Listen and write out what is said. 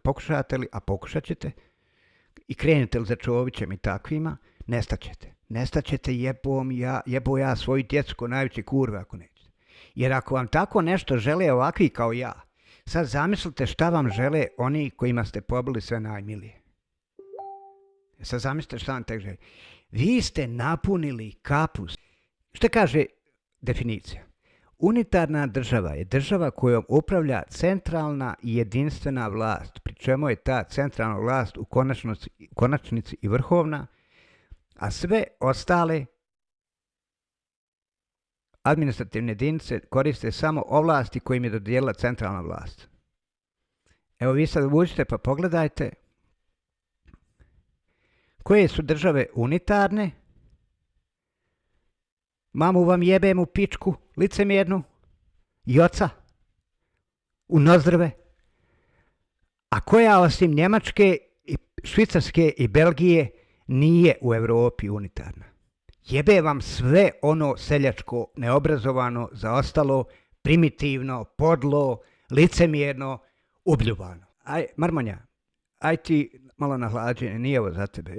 Pokušate li, a pokušat ćete, i krenete li za Čovićem i takvima, nestaćete. Nestaćete jebo ja svoju djecu ko najveće kurve ako nećete. Jer ako vam tako nešto žele ovakvi kao ja, sad zamislite šta vam žele oni kojima ste pobili sve najmilije. Sad zamislite šta vam tek žele. Vi ste napunili kapu. Šta kaže definicija? Unitarna država je država kojom upravlja centralna i jedinstvena vlast, pri čemu je ta centralna vlast u konačnici i vrhovna, a sve ostale administrativne jedinice koriste samo ovlasti kojim je dodijelila centralna vlast. Evo vi sad uđite pa pogledajte koje su države unitarne. Mamu vam jebem u pičku, licemjernu, joca, u nozdrve. A koja osim Njemačke, Švicarske i Belgije nije u Europi unitarna. Jebe vam sve ono seljačko, neobrazovano, zaostalo, primitivno, podlo, licemjerno, ubljubano. Aj, Marmonja, aj ti malo na hlađenje, nije ovo za tebe.